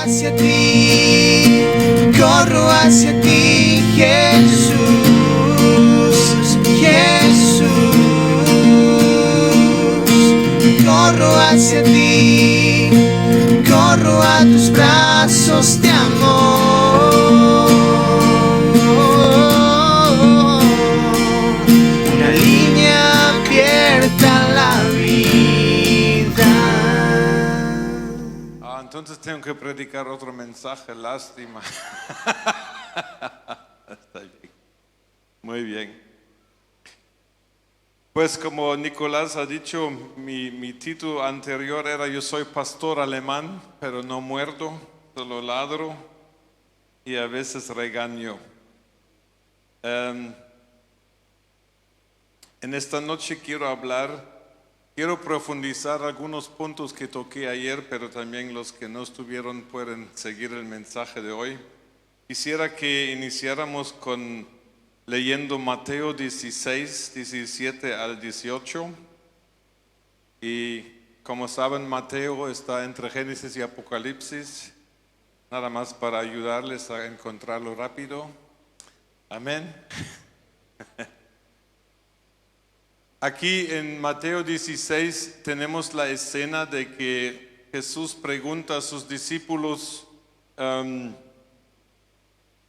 hacia ti, corro hacia ti, Jesús, Jesús. Corro hacia ti, corro a tus brazos de amor. Una línea abierta a la vida. Entonces tengo que predicar otro mensaje, lástima. Está bien. Muy bien. Pues como Nicolás ha dicho, mi título anterior era Yo soy pastor alemán, pero no muerdo, solo ladro y a veces regaño. En esta noche quiero profundizar algunos puntos que toqué ayer, pero también los que no estuvieron pueden seguir el mensaje de hoy. Quisiera que iniciáramos leyendo Mateo 16, 17 al 18. Y como saben, Mateo está entre Génesis y Apocalipsis, nada más para ayudarles a encontrarlo rápido. Amén. Aquí en Mateo 16 tenemos la escena de que Jesús pregunta a sus discípulos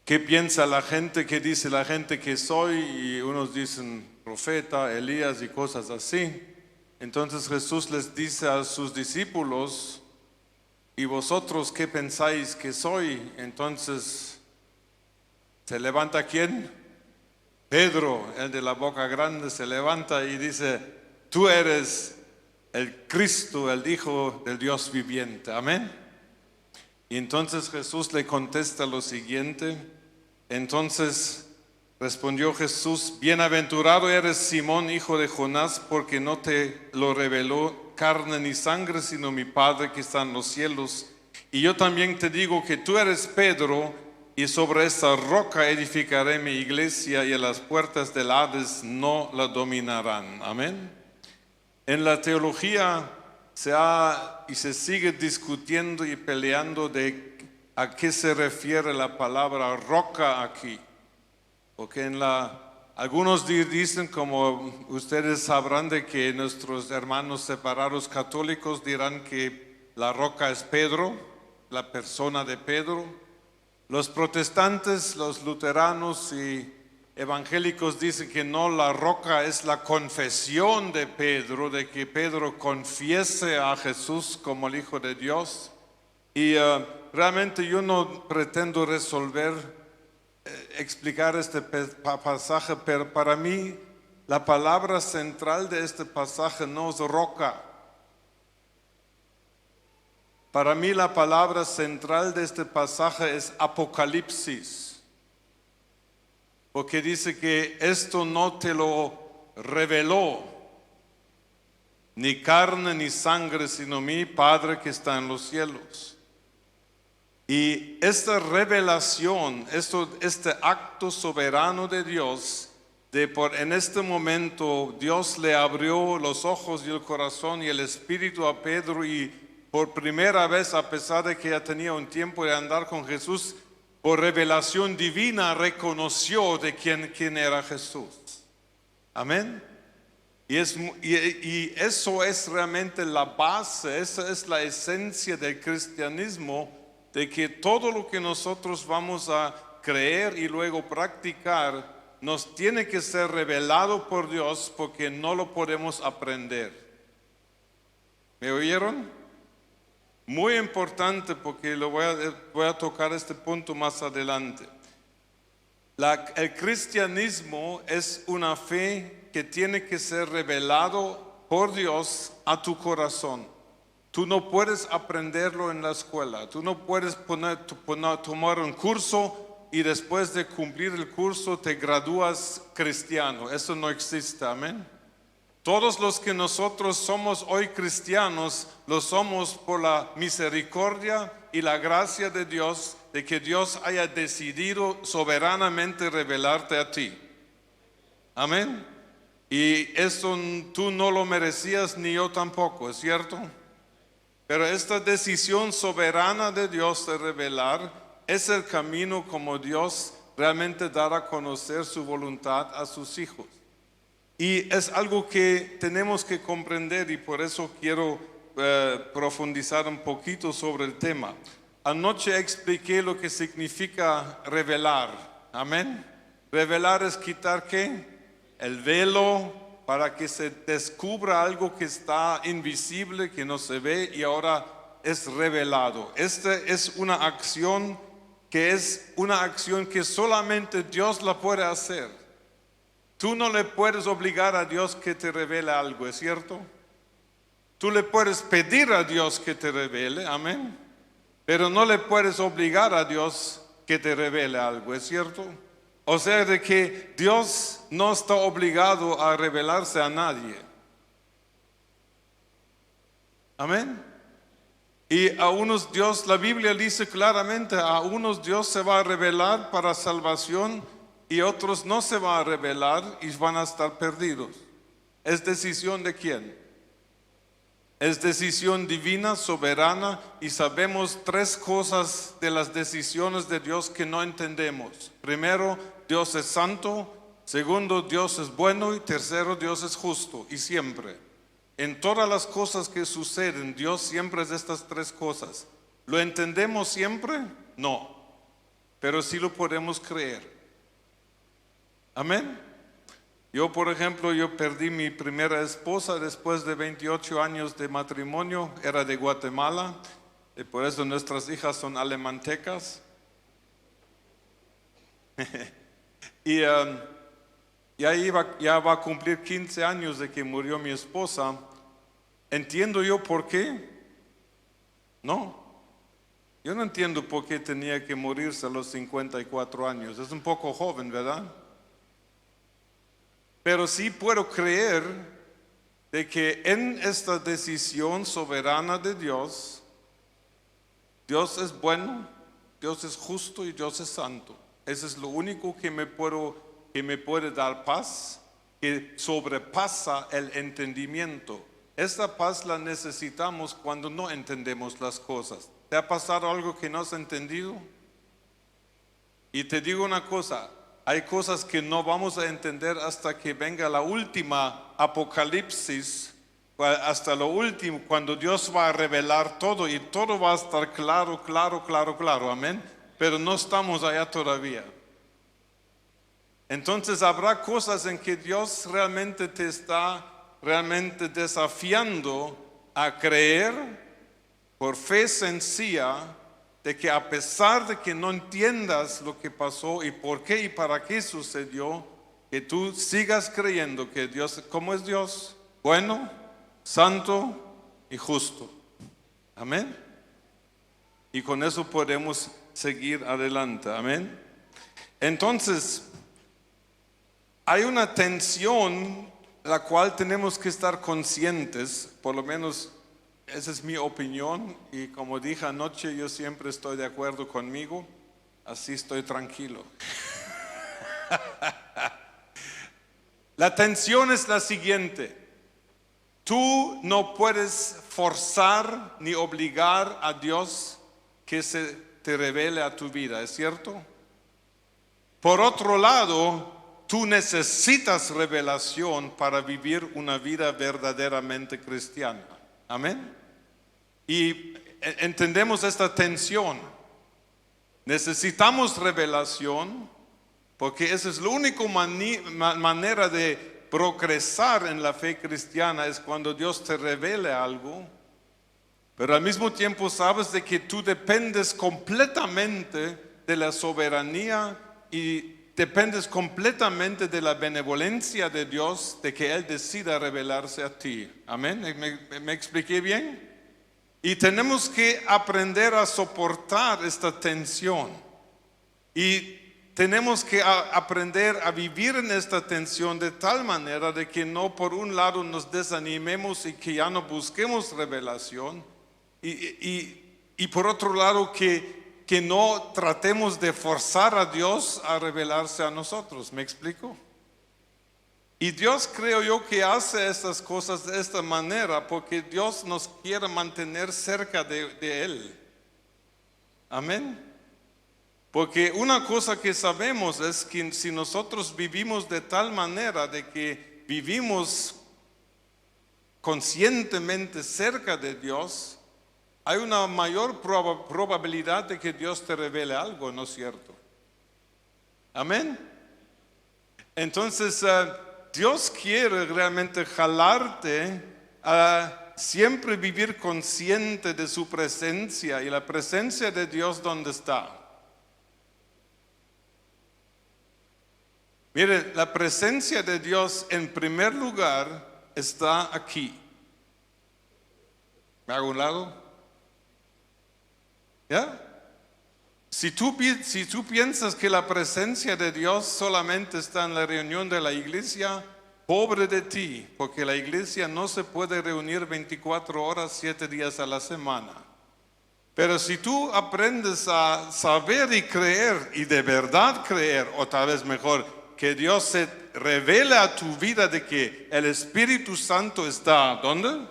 ¿qué piensa la gente? ¿Qué dice la gente que soy? Y unos dicen profeta, Elías y cosas así. Entonces Jesús les dice a sus discípulos, ¿y vosotros qué pensáis que soy? Entonces, ¿se levanta quién? Pedro, el de la boca grande, se levanta y dice, tú eres el Cristo, el Hijo del Dios viviente. Amén. Y entonces Jesús le contesta lo siguiente. Entonces respondió Jesús, bienaventurado eres Simón, hijo de Jonás, porque no te lo reveló carne ni sangre, sino mi Padre que está en los cielos. Y yo también te digo que tú eres Pedro, y sobre esta roca edificaré mi iglesia, y las puertas del Hades no la dominarán. Amén. En la teología se sigue discutiendo y peleando de a qué se refiere la palabra roca aquí. Porque algunos dicen, como ustedes sabrán, de que nuestros hermanos separados católicos dirán que la roca es Pedro, la persona de Pedro. Los protestantes, los luteranos y evangélicos dicen que no, la roca es la confesión de Pedro, de que Pedro confiese a Jesús como el Hijo de Dios. Y realmente yo no pretendo explicar este pasaje, pero para mí la palabra central de este pasaje no es roca. Para mí la palabra central de este pasaje es Apocalipsis, porque dice que esto no te lo reveló ni carne ni sangre, sino mi Padre que está en los cielos. Y esta revelación, este acto soberano de Dios, en este momento Dios le abrió los ojos y el corazón y el espíritu a Pedro, y por primera vez, a pesar de que ya tenía un tiempo de andar con Jesús, por revelación divina reconoció de quién era Jesús. Amén. Y eso es realmente la base, esa es la esencia del cristianismo, de que todo lo que nosotros vamos a creer y luego practicar nos tiene que ser revelado por Dios, porque no lo podemos aprender. ¿Me oyeron? Muy importante, porque voy a tocar este punto más adelante. El cristianismo es una fe que tiene que ser revelado por Dios a tu corazón. Tú no puedes aprenderlo en la escuela. Tú no puedes tomar un curso y después de cumplir el curso te gradúas cristiano. Eso no existe, amén. Todos los que nosotros somos hoy cristianos, lo somos por la misericordia y la gracia de Dios, de que Dios haya decidido soberanamente revelarte a ti. Amén. Y eso tú no lo merecías, ni yo tampoco, ¿es cierto? Pero esta decisión soberana de Dios de revelar es el camino como Dios realmente dará a conocer su voluntad a sus hijos. Y es algo que tenemos que comprender y por eso quiero profundizar un poquito sobre el tema. Anoche expliqué lo que significa revelar. Amén. Revelar es quitar ¿qué? El velo para que se descubra algo que está invisible, que no se ve y ahora es revelado. Esta es una acción que solamente Dios la puede hacer. Tú no le puedes obligar a Dios que te revele algo, ¿es cierto? Tú le puedes pedir a Dios que te revele, amén. Pero no le puedes obligar a Dios que te revele algo, ¿es cierto? O sea, de que Dios no está obligado a revelarse a nadie. Amén. Y a unos Dios, la Biblia dice claramente, a unos Dios se va a revelar para salvación y otros no se va a revelar y van a estar perdidos. ¿Es decisión de quién? Es decisión divina, soberana, y sabemos tres cosas de las decisiones de Dios que no entendemos. Primero, Dios es santo. Segundo, Dios es bueno. Y tercero, Dios es justo. Y siempre, en todas las cosas que suceden, Dios siempre es estas tres cosas. ¿Lo entendemos siempre? No. Pero sí lo podemos creer. Amén. Yo, por ejemplo, perdí mi primera esposa después de 28 años de matrimonio, era de Guatemala, y por eso nuestras hijas son alemantecas. Y ya va a cumplir 15 años de que murió mi esposa. ¿Entiendo yo por qué? No. Yo no entiendo por qué tenía que morirse a los 54 años. Es un poco joven, ¿verdad? Pero sí puedo creer de que en esta decisión soberana de Dios, Dios es bueno, Dios es justo y Dios es santo. Eso es lo único que me puede dar paz, que sobrepasa el entendimiento. Esta paz la necesitamos cuando no entendemos las cosas. ¿Te ha pasado algo que no has entendido? Y te digo una cosa. Hay cosas que no vamos a entender hasta que venga la última Apocalipsis, hasta lo último, cuando Dios va a revelar todo y todo va a estar claro, amén. Pero no estamos allá todavía. Entonces habrá cosas en que Dios realmente te está desafiando a creer por fe sencilla, de que a pesar de que no entiendas lo que pasó y por qué y para qué sucedió, que tú sigas creyendo que Dios, ¿cómo es Dios? Bueno, santo y justo. Amén. Y con eso podemos seguir adelante. Amén. Entonces, hay una tensión la cual tenemos que estar conscientes, por lo menos esa es mi opinión, y como dije anoche, yo siempre estoy de acuerdo conmigo, así estoy tranquilo. La tensión es la siguiente: tú no puedes forzar ni obligar a Dios que se te revele a tu vida, ¿es cierto? Por otro lado, tú necesitas revelación para vivir una vida verdaderamente cristiana. Amén. Y entendemos esta tensión. Necesitamos revelación porque esa es la única manera de progresar en la fe cristiana, es cuando Dios te revele algo. Pero al mismo tiempo sabes de que tú dependes completamente de la soberanía y dependes completamente de la benevolencia de Dios, de que Él decida revelarse a ti. Amén. ¿Me expliqué bien? Y tenemos que aprender a soportar esta tensión. Y tenemos que aprender a vivir en esta tensión de tal manera de que no por un lado nos desanimemos y que ya no busquemos revelación. Y por otro lado que no tratemos de forzar a Dios a revelarse a nosotros. ¿Me explico? Y Dios creo yo que hace estas cosas de esta manera porque Dios nos quiere mantener cerca de Él. Amén. Porque una cosa que sabemos es que si nosotros vivimos de tal manera de que vivimos conscientemente cerca de Dios, hay una mayor probabilidad de que Dios te revele algo, ¿no es cierto? Amén. Entonces, Dios quiere realmente jalarte a siempre vivir consciente de su presencia y la presencia de Dios donde está. Mire, la presencia de Dios en primer lugar está aquí. ¿Me hago un lado? ¿Ya? Si tú piensas que la presencia de Dios solamente está en la reunión de la iglesia, pobre de ti, porque la iglesia no se puede reunir 24 horas, 7 días a la semana. Pero si tú aprendes a saber y creer, y de verdad creer, o tal vez mejor, que Dios se revela a tu vida de que el Espíritu Santo está, ¿dónde?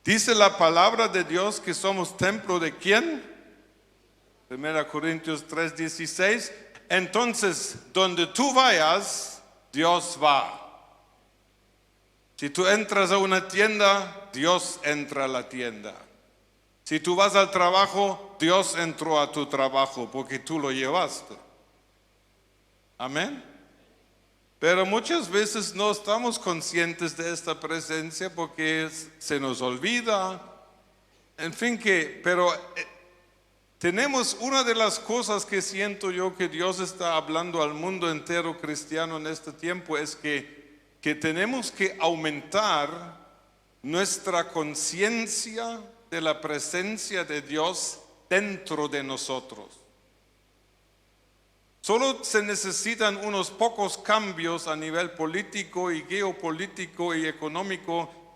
Dice la palabra de Dios que somos templo de ¿quién? 1 Corintios 3:16. Entonces, donde tú vayas, Dios va. Si tú entras a una tienda, Dios entra a la tienda. Si tú vas al trabajo, Dios entró a tu trabajo porque tú lo llevaste. Amén. Pero muchas veces no estamos conscientes de esta presencia porque se nos olvida. En fin, pero tenemos una de las cosas que siento yo que Dios está hablando al mundo entero cristiano en este tiempo es que tenemos que aumentar nuestra conciencia de la presencia de Dios dentro de nosotros. Solo se necesitan unos pocos cambios a nivel político y geopolítico y económico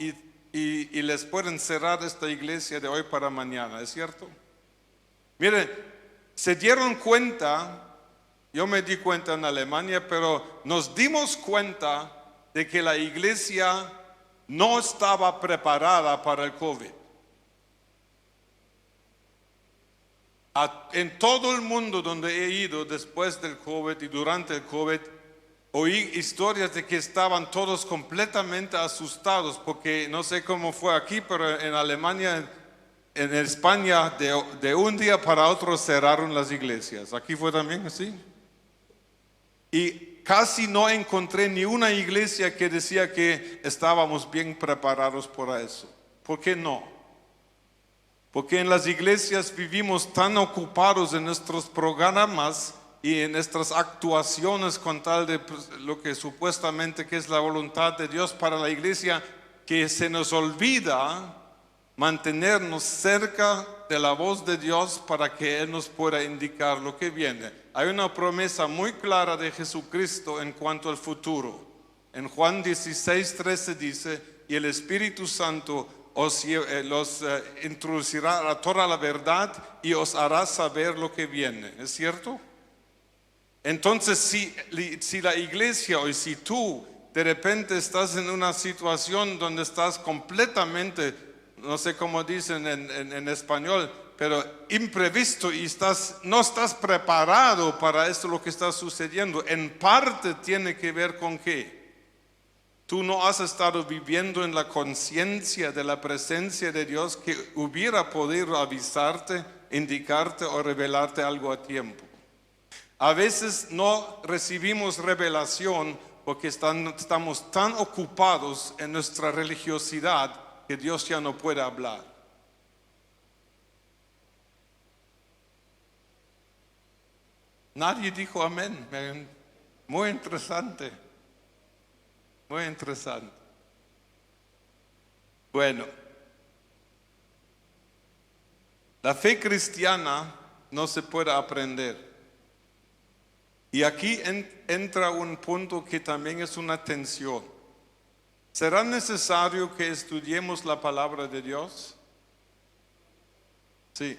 y les pueden cerrar esta iglesia de hoy para mañana, ¿es cierto? Miren, se dieron cuenta, yo me di cuenta en Alemania, pero nos dimos cuenta de que la iglesia no estaba preparada para el COVID. En todo el mundo donde he ido después del COVID y durante el COVID, oí historias de que estaban todos completamente asustados, porque no sé cómo fue aquí, pero en Alemania, en España, de un día para otro cerraron las iglesias. ¿Aquí fue también así? Y casi no encontré ni una iglesia que decía que estábamos bien preparados para eso. ¿Por qué no? Porque en las iglesias vivimos tan ocupados en nuestros programas y en nuestras actuaciones con tal de lo que supuestamente que es la voluntad de Dios para la iglesia, que se nos olvida mantenernos cerca de la voz de Dios para que Él nos pueda indicar lo que viene. Hay una promesa muy clara de Jesucristo en cuanto al futuro. En Juan 16:13 dice, y el Espíritu Santo los introducirá a toda la verdad y os hará saber lo que viene. ¿Es cierto? Entonces, si la iglesia o si tú de repente estás en una situación donde estás completamente, no sé cómo dicen en español, pero imprevisto y no estás preparado para esto lo que está sucediendo, en parte tiene que ver con qué. Tú no has estado viviendo en la conciencia de la presencia de Dios que hubiera podido avisarte, indicarte o revelarte algo a tiempo. A veces no recibimos revelación porque estamos tan ocupados en nuestra religiosidad que Dios ya no puede hablar. Nadie dijo amén. Muy interesante. Muy interesante. Bueno, la fe cristiana no se puede aprender. Y aquí entra un punto que también es una tensión. ¿Será necesario que estudiemos la palabra de Dios? Sí,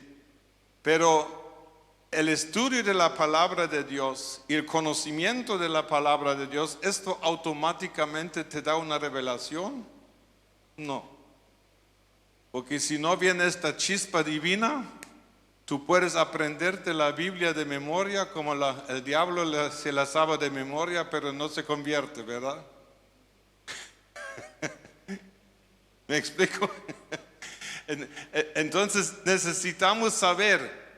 pero el estudio de la palabra de Dios y el conocimiento de la palabra de Dios, ¿esto automáticamente te da una revelación? No. Porque si no viene esta chispa divina, tú puedes aprenderte la Biblia de memoria como el diablo se la sabe de memoria, pero no se convierte, ¿verdad? ¿Me explico? Entonces necesitamos saber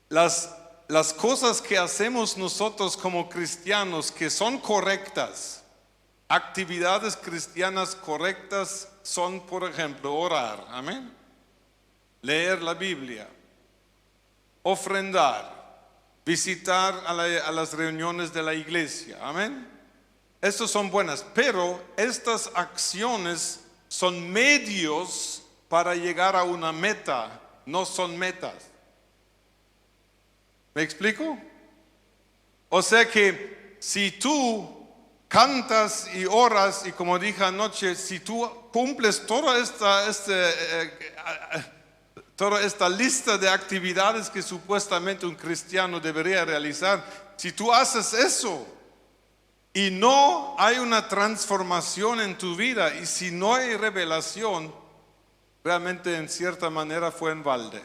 las cosas que hacemos nosotros como cristianos que son correctas. Actividades cristianas correctas son, por ejemplo, orar, amén, leer la Biblia, ofrendar, visitar a las reuniones de la iglesia, amén. Estas son buenas, pero estas acciones son medios para llegar a una meta, no son metas. ¿Me explico? O sea que si tú cantas y oras, y como dije anoche, si tú cumples toda esta lista de actividades que supuestamente un cristiano debería realizar, si tú haces eso y no hay una transformación en tu vida, y si no hay revelación, realmente en cierta manera fue en balde.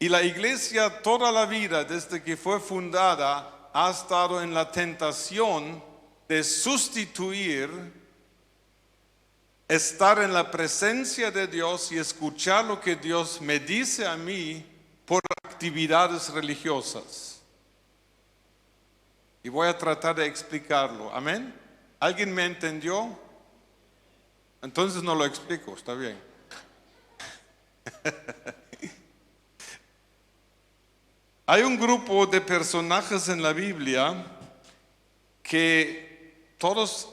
Y la iglesia toda la vida, desde que fue fundada, ha estado en la tentación de sustituir estar en la presencia de Dios y escuchar lo que Dios me dice a mí por actividades religiosas. Y voy a tratar de explicarlo. Amén. ¿Alguien me entendió? Entonces no lo explico, está bien. Hay un grupo de personajes en la Biblia que todos,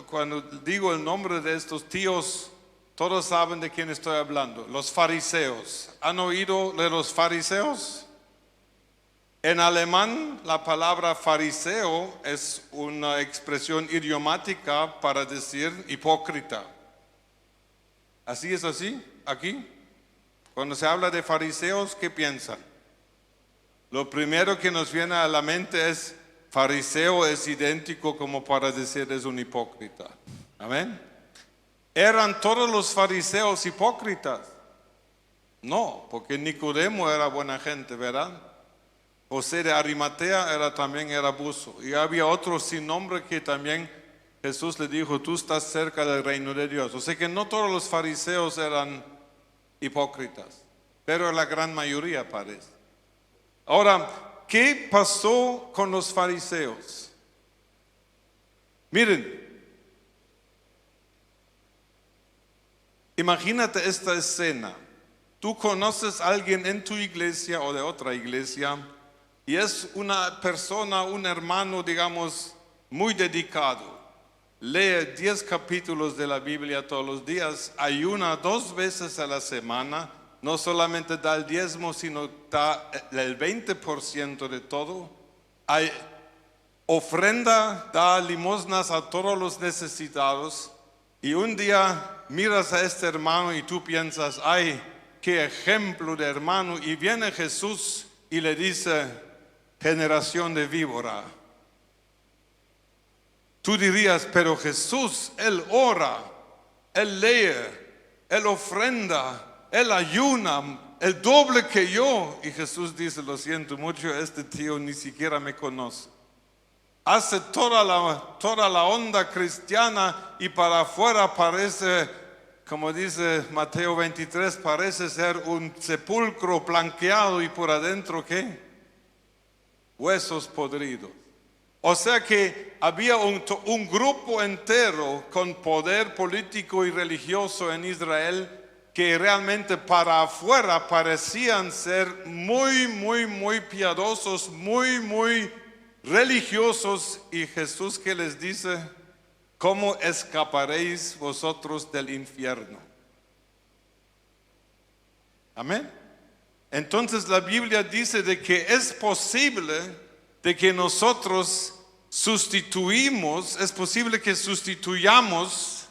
cuando digo el nombre de estos tíos, todos saben de quién estoy hablando. Los fariseos. ¿Han oído de los fariseos? En alemán, la palabra fariseo es una expresión idiomática para decir hipócrita. ¿Así es así? ¿Aquí? Cuando se habla de fariseos, ¿qué piensan? Lo primero que nos viene a la mente es fariseo es idéntico como para decir es un hipócrita. Amén. ¿Eran todos los fariseos hipócritas? No, porque Nicodemo era buena gente, ¿verdad? José de Arimatea también era buzo. Y había otro sin nombre que también Jesús le dijo, tú estás cerca del reino de Dios. O sea que no todos los fariseos eran hipócritas, pero la gran mayoría parece. Ahora, ¿qué pasó con los fariseos? Miren, imagínate esta escena. Tú conoces a alguien en tu iglesia o de otra iglesia y es una persona, un hermano, digamos, muy dedicado. Lee 10 capítulos de la Biblia todos los días, ayuna 2 veces a la semana. No solamente da el diezmo, sino da el 20% de todo. Hay ofrenda, da limosnas a todos los necesitados. Y un día miras a este hermano y tú piensas, ay, qué ejemplo de hermano. Y viene Jesús y le dice, generación de víbora. Tú dirías, pero Jesús, Él ora, Él lee, Él ofrenda, Él ayuna, el doble que yo. Y Jesús dice, lo siento mucho, este tío ni siquiera me conoce. Hace toda la onda cristiana y para afuera parece, como dice Mateo 23, parece ser un sepulcro blanqueado y por adentro, ¿qué? Huesos podridos. O sea que había un grupo entero con poder político y religioso en Israel que realmente para afuera parecían ser muy piadosos, muy religiosos. Y Jesús que les dice, ¿cómo escaparéis vosotros del infierno? Amén. Entonces la Biblia dice de que es posible de que nosotros es posible que sustituyamos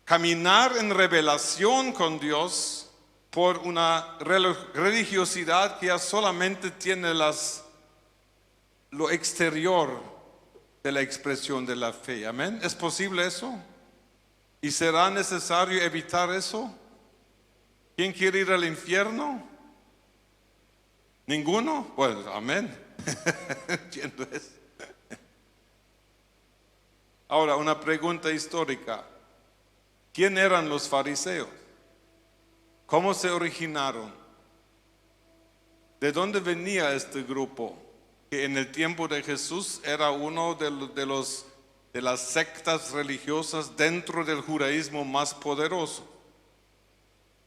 caminar en revelación con Dios por una religiosidad que ya solamente tiene lo exterior de la expresión de la fe. Amén. ¿Es posible eso? ¿Y será necesario evitar eso? ¿Quién quiere ir al infierno? ¿Ninguno? Bueno, amén. Entiendo eso. Ahora, una pregunta histórica. ¿Quién eran los fariseos? ¿Cómo se originaron? ¿De dónde venía este grupo? Que en el tiempo de Jesús era uno de las sectas religiosas dentro del judaísmo más poderoso.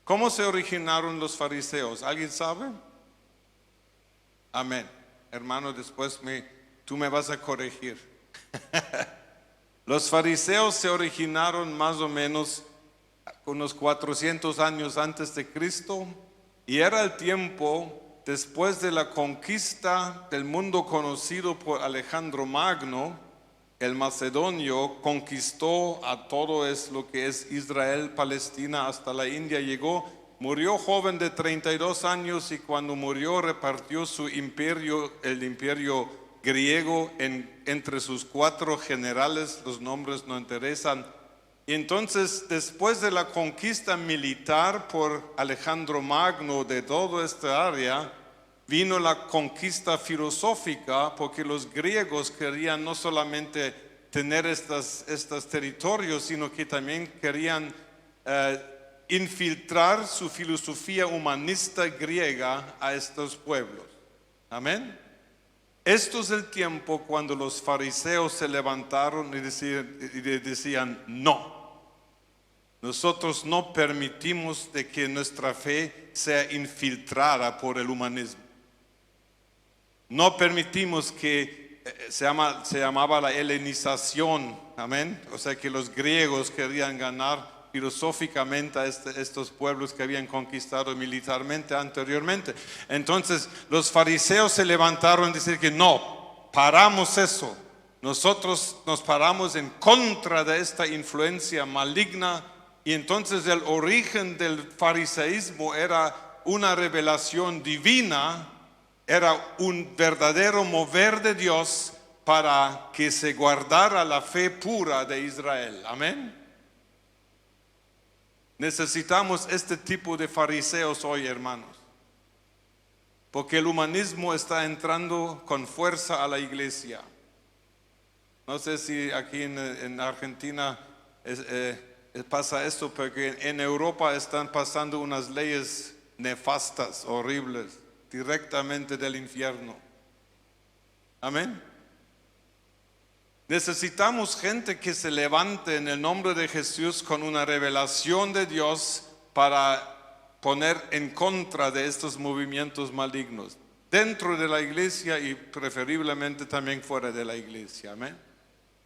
¿Cómo se originaron los fariseos? ¿Alguien sabe? Amén. Hermano, después tú me vas a corregir. Los fariseos se originaron más o menos unos 400 años antes de Cristo, y era el tiempo después de la conquista del mundo conocido por Alejandro Magno. El macedonio conquistó a todo lo que es Israel, Palestina, hasta la India llegó. Murió joven de 32 años y cuando murió repartió su imperio, el imperio griego, entre sus 4 generales. Los nombres no interesan. Y entonces, después de la conquista militar por Alejandro Magno de toda esta área, vino la conquista filosófica, porque los griegos querían no solamente tener estos territorios, sino que también querían infiltrar su filosofía humanista griega a estos pueblos. Amén. Esto es el tiempo cuando los fariseos se levantaron y decían no. Nosotros no permitimos de que nuestra fe sea infiltrada por el humanismo. No permitimos que se llamaba la helenización, amén. O sea que los griegos querían ganar filosóficamente a estos pueblos que habían conquistado militarmente anteriormente. Entonces los fariseos se levantaron y decir que no, paramos eso. Nosotros nos paramos en contra de esta influencia maligna. Y entonces el origen del fariseísmo era una revelación divina, era un verdadero mover de Dios para que se guardara la fe pura de Israel. Amén. Necesitamos este tipo de fariseos hoy, hermanos, porque el humanismo está entrando con fuerza a la iglesia. No sé si aquí en Argentina pasa esto, porque en Europa están pasando unas leyes nefastas, horribles, directamente del infierno. Amén. Necesitamos gente que se levante en el nombre de Jesús con una revelación de Dios para poner en contra de estos movimientos malignos, dentro de la iglesia y preferiblemente también fuera de la iglesia. Amén.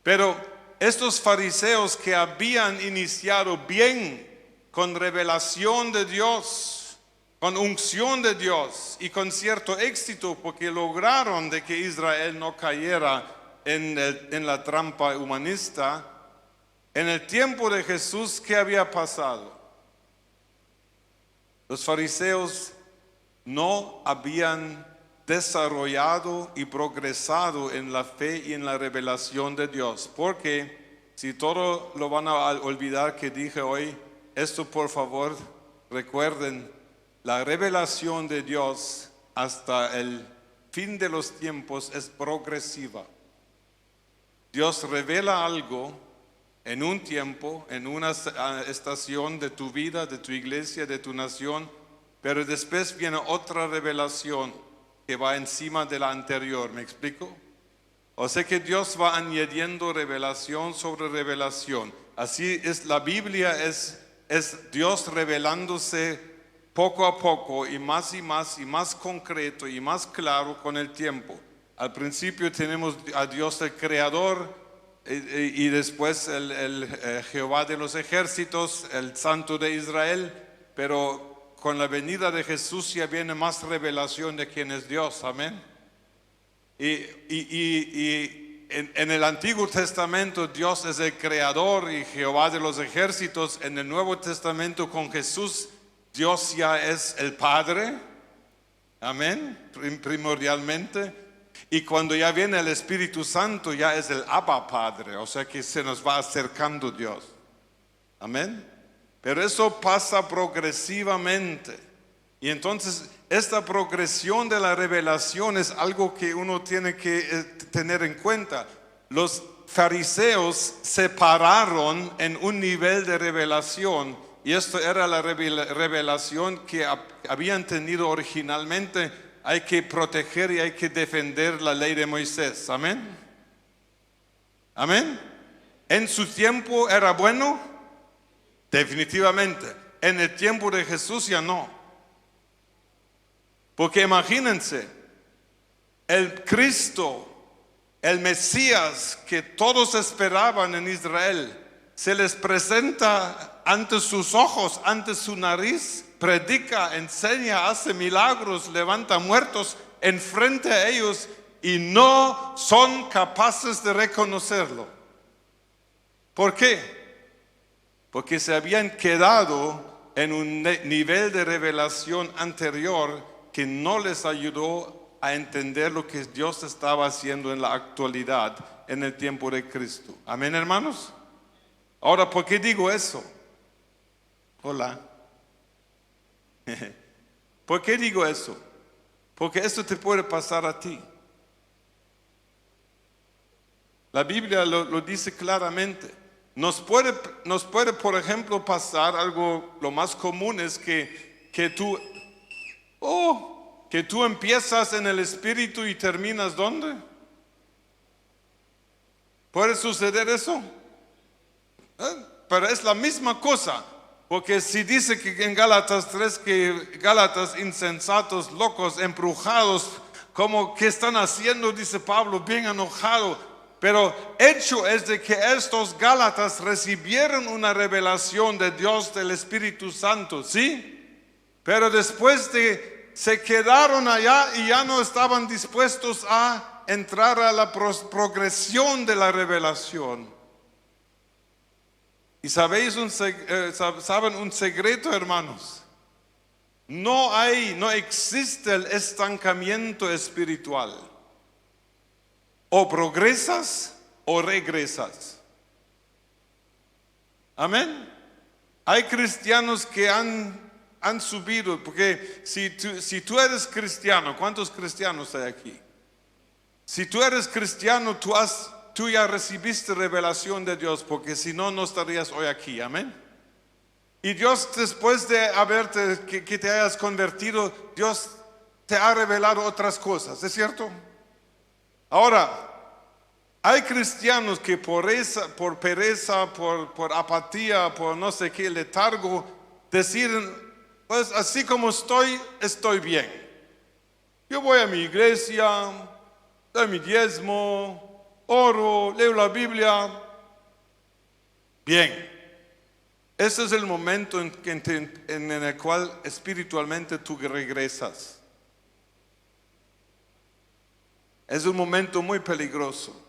Pero estos fariseos que habían iniciado bien con revelación de Dios, con unción de Dios y con cierto éxito, porque lograron de que Israel no cayera en la trampa humanista, en el tiempo de Jesús, ¿qué había pasado? Los fariseos no habían desarrollado y progresado en la fe y en la revelación de Dios. Porque si todo lo van a olvidar que dije hoy, esto por favor recuerden, la revelación de Dios hasta el fin de los tiempos es progresiva. Dios revela algo en un tiempo, en una estación de tu vida, de tu iglesia, de tu nación, pero después viene otra revelación que va encima de la anterior. ¿Me explico? O sea que Dios va añadiendo revelación sobre revelación. Así es, la Biblia es Dios revelándose poco a poco y más concreto y más claro con el tiempo. Al principio tenemos a Dios el Creador y después el Jehová de los ejércitos, el Santo de Israel, pero con la venida de Jesús ya viene más revelación de quién es Dios. Amén. Y en el Antiguo Testamento Dios es el Creador y Jehová de los ejércitos. En el Nuevo Testamento con Jesús Dios ya es el Padre, amén, primordialmente. Y cuando ya viene el Espíritu Santo, ya es el Abba Padre, o sea que se nos va acercando Dios. Amén. Pero eso pasa progresivamente. Y entonces esta progresión de la revelación es algo que uno tiene que tener en cuenta. Los fariseos se pararon en un nivel de revelación, y esto era la revelación que habían tenido originalmente. Hay que proteger y hay que defender la ley de Moisés. Amén. Amén. En su tiempo era bueno, definitivamente. En el tiempo de Jesús ya no. Porque imagínense, el Cristo, el Mesías que todos esperaban en Israel, se les presenta ante sus ojos, ante su nariz, predica, enseña, hace milagros, levanta muertos enfrente a ellos y no son capaces de reconocerlo. ¿Por qué? Porque se habían quedado en un nivel de revelación anterior que no les ayudó a entender lo que Dios estaba haciendo en la actualidad, en el tiempo de Cristo. Amén, hermanos. Ahora, ¿por qué digo eso? Hola. ¿Por qué digo eso? Porque esto te puede pasar a ti. La Biblia lo dice claramente. Nos puede, por ejemplo, pasar algo, lo más común es que tú empiezas en el Espíritu y terminas ¿dónde? ¿Puede suceder eso? Pero es la misma cosa. Porque si dice que en Gálatas 3 que Gálatas insensatos, locos, embrujados, como que están haciendo, dice Pablo, bien enojado. Pero hecho es de que estos Gálatas recibieron una revelación de Dios, del Espíritu Santo, ¿sí? Pero después se quedaron allá y ya no estaban dispuestos a entrar a la progresión de la revelación. Y saben un secreto, hermanos. No existe el estancamiento espiritual. O progresas o regresas. Amén. Hay cristianos que han subido, porque si tú eres cristiano, ¿cuántos cristianos hay aquí? Si tú eres cristiano, tú ya recibiste revelación de Dios, porque si no, no estarías hoy aquí, amén. Y Dios, después de que te hayas convertido, Dios te ha revelado otras cosas, ¿es cierto? Ahora, hay cristianos que por pereza, por apatía, por no sé qué, letargo, deciden, pues así como estoy bien. Yo voy a mi iglesia, doy mi diezmo, oro, leo la Biblia. Bien, ese es el momento en el cual espiritualmente tú regresas. Es un momento muy peligroso.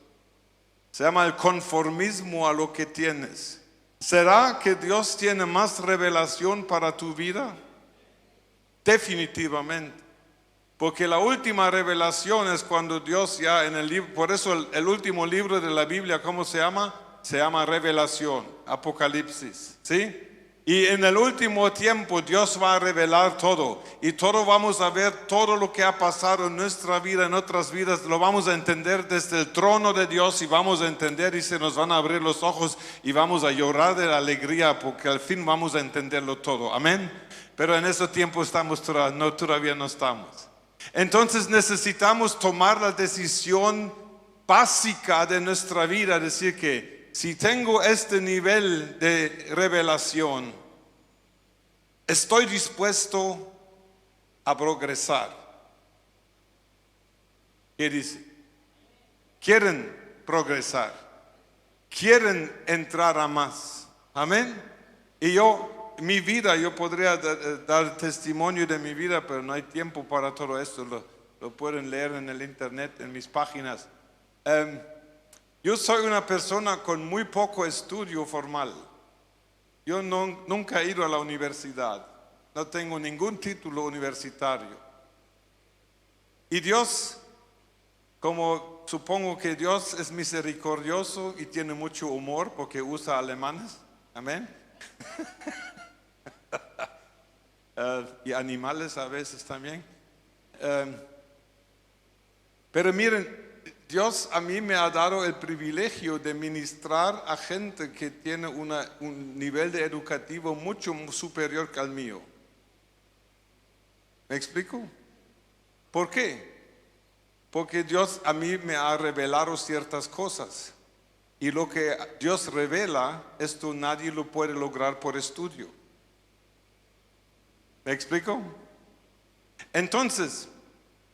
Se llama el conformismo a lo que tienes. ¿Será que Dios tiene más revelación para tu vida? Definitivamente. Porque la última revelación es cuando Dios ya en el libro, por eso el último libro de la Biblia, ¿cómo se llama? Se llama Revelación, Apocalipsis, ¿sí? Y en el último tiempo Dios va a revelar todo. Y todo vamos a ver, todo lo que ha pasado en nuestra vida, en otras vidas, lo vamos a entender desde el trono de Dios. Y vamos a entender y se nos van a abrir los ojos y vamos a llorar de la alegría porque al fin vamos a entenderlo todo. Amén. Pero en ese tiempo todavía no estamos. Entonces necesitamos tomar la decisión básica de nuestra vida, decir que si tengo este nivel de revelación, estoy dispuesto a progresar. ¿Qué dice? Quieren progresar, quieren entrar a más. Amén. Y mi vida, yo podría dar testimonio de mi vida, pero no hay tiempo para todo esto. Lo pueden leer en el internet, en mis páginas. Yo soy una persona con muy poco estudio formal. Yo nunca he ido a la universidad. no tengo ningún título universitario. Y Dios, como supongo que Dios es misericordioso y tiene mucho humor porque usa alemanes, amén. Y animales a veces también. Pero miren, Dios a mí me ha dado el privilegio de ministrar a gente que tiene un nivel de educativo mucho superior que al mío. ¿Me explico? ¿Por qué? Porque Dios a mí me ha revelado ciertas cosas. Y lo que Dios revela, esto nadie lo puede lograr por estudio. ¿Me explico? Entonces,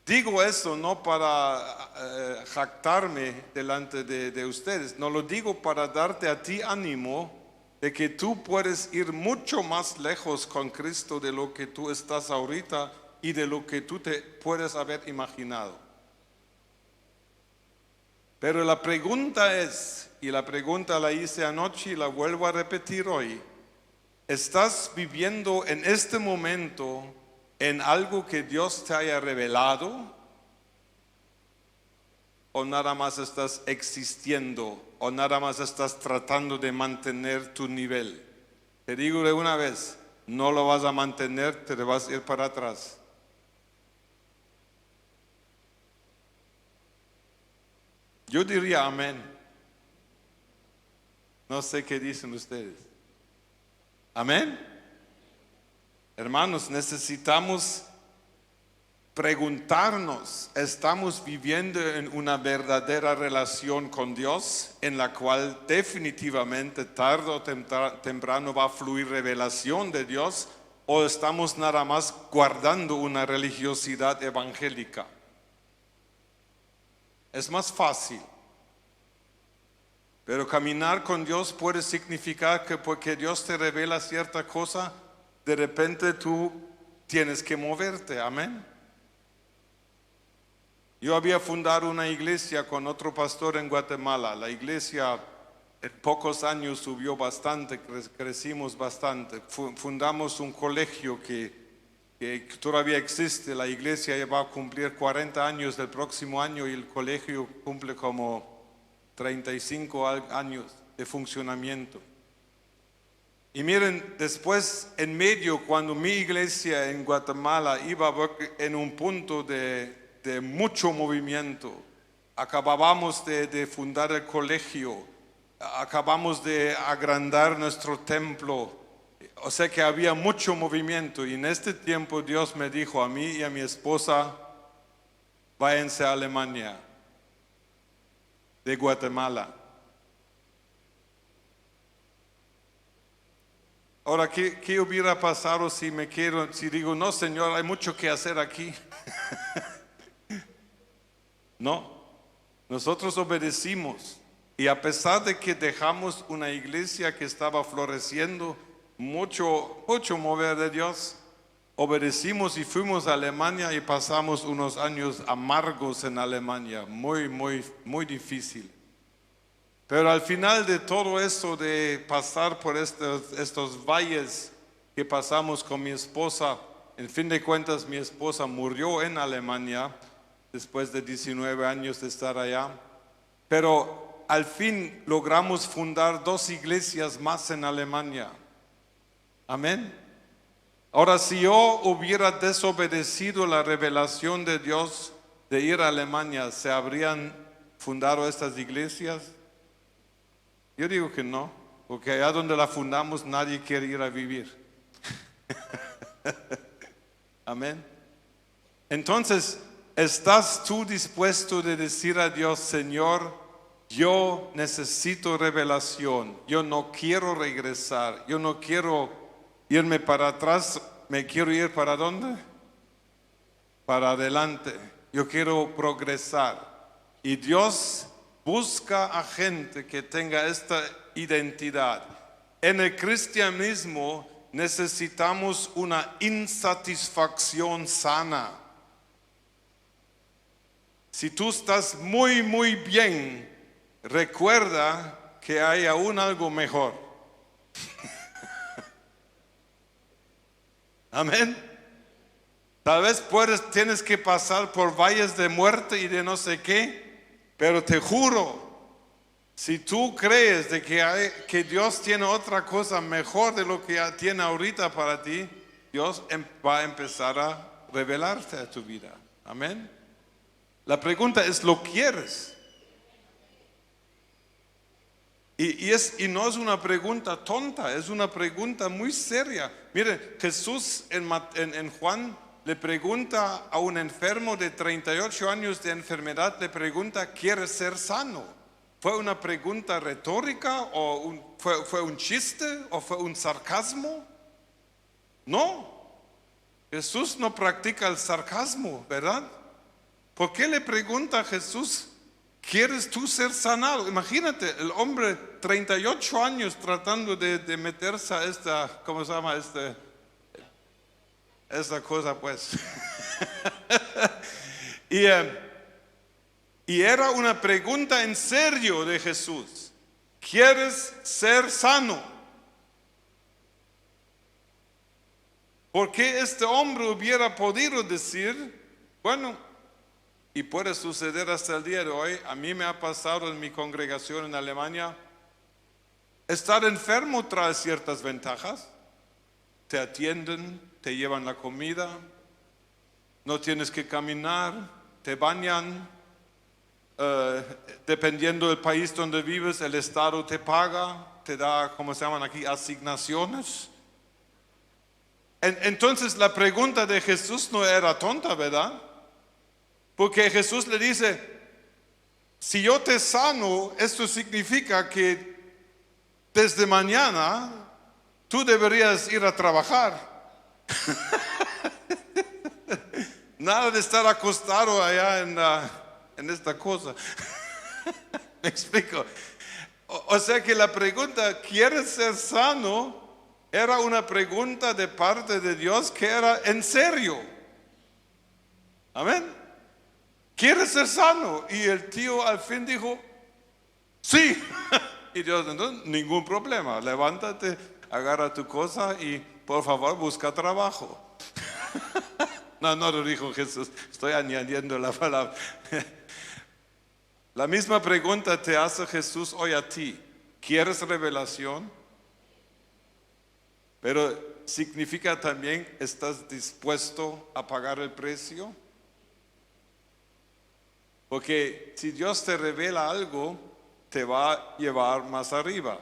digo eso no para jactarme delante de ustedes, no lo digo para darte a ti ánimo de que tú puedes ir mucho más lejos con Cristo de lo que tú estás ahorita y de lo que tú te puedes haber imaginado. Pero la pregunta es, y la pregunta la hice anoche y la vuelvo a repetir hoy, ¿estás viviendo en este momento en algo que Dios te haya revelado? ¿O nada más estás existiendo? ¿O nada más estás tratando de mantener tu nivel? Te digo de una vez, no lo vas a mantener, te vas a ir para atrás. Yo diría amén. No sé qué dicen ustedes. Amén. Hermanos, necesitamos preguntarnos, ¿estamos viviendo en una verdadera relación con Dios en la cual definitivamente tarde o temprano va a fluir revelación de Dios? ¿O estamos nada más guardando una religiosidad evangélica? Es más fácil. Pero caminar con Dios puede significar que porque Dios te revela cierta cosa, de repente tú tienes que moverte, amén. Yo había fundado una iglesia con otro pastor en Guatemala. La iglesia en pocos años subió bastante, crecimos bastante. Fundamos un colegio que todavía existe. La iglesia ya va a cumplir 40 años del próximo año y el colegio cumple como 35 años de funcionamiento. Y miren, después en medio, cuando mi iglesia en Guatemala iba en un punto de mucho movimiento, acabábamos de fundar el colegio, acabamos de agrandar nuestro templo, o sea que había mucho movimiento. Y en este tiempo Dios me dijo a mí y a mi esposa, váyanse a Alemania, de Guatemala. Ahora, ¿qué hubiera pasado si si digo, no, Señor, hay mucho que hacer aquí? No, nosotros obedecimos. Y a pesar de que dejamos una iglesia que estaba floreciendo, mucho mover de Dios, obedecimos y fuimos a Alemania y pasamos unos años amargos en Alemania, muy difícil. Pero al final de todo eso, de pasar por estos valles que pasamos con mi esposa, en fin de cuentas mi esposa murió en Alemania después de 19 años de estar allá. Pero al fin logramos fundar 2 iglesias más en Alemania. Amén. Ahora, si yo hubiera desobedecido la revelación de Dios de ir a Alemania, ¿se habrían fundado estas iglesias? Yo digo que no, porque allá donde la fundamos nadie quiere ir a vivir. Amén. Entonces, ¿estás tú dispuesto de decir a Dios, Señor, yo necesito revelación, yo no quiero regresar, yo no quiero irme para atrás, me quiero ir para dónde? Para adelante, yo quiero progresar. Y Dios busca a gente que tenga esta identidad. En el cristianismo necesitamos una insatisfacción sana. Si tú estás muy bien, recuerda que hay aún algo mejor. Amén. Tal vez tienes que pasar por valles de muerte y de no sé qué, pero te juro, si tú crees de que Dios tiene otra cosa mejor de lo que tiene ahorita para ti, Dios va a empezar a revelarte a tu vida. Amén. La pregunta es, ¿lo quieres? Y no es una pregunta tonta, es una pregunta muy seria. Mire, Jesús en Juan le pregunta a un enfermo de 38 años de enfermedad, le pregunta, ¿quieres ser sano? ¿Fue una pregunta retórica o fue un chiste o fue un sarcasmo? No, Jesús no practica el sarcasmo, ¿verdad? ¿Por qué le pregunta a Jesús, ¿quieres tú ser sanado? Imagínate, el hombre 38 años tratando de meterse a esta, ¿cómo se llama? Esta cosa pues. Y era una pregunta en serio de Jesús. ¿Quieres ser sano? ¿Por qué este hombre hubiera podido decir, bueno, y puede suceder hasta el día de hoy, a mí me ha pasado en mi congregación en Alemania, estar enfermo trae ciertas ventajas, te atienden, te llevan la comida, no tienes que caminar, te bañan, dependiendo del país donde vives, el Estado te paga, te da, ¿cómo se llaman aquí? Asignaciones. Entonces la pregunta de Jesús no era tonta, ¿verdad? Porque Jesús le dice, si yo te sano, esto significa que desde mañana tú deberías ir a trabajar. Nada de estar acostado allá en esta cosa. ¿Me explico? O sea que la pregunta, ¿quieres ser sano? Era una pregunta de parte de Dios que era en serio. Amén. ¿Quieres ser sano? Y el tío al fin dijo, sí. Y Dios, entonces, ningún problema. Levántate, agarra tu cosa y por favor busca trabajo. No lo dijo Jesús. Estoy añadiendo la palabra. La misma pregunta te hace Jesús hoy a ti. ¿Quieres revelación? Pero significa también, ¿estás dispuesto a pagar el precio? Porque si Dios te revela algo, te va a llevar más arriba,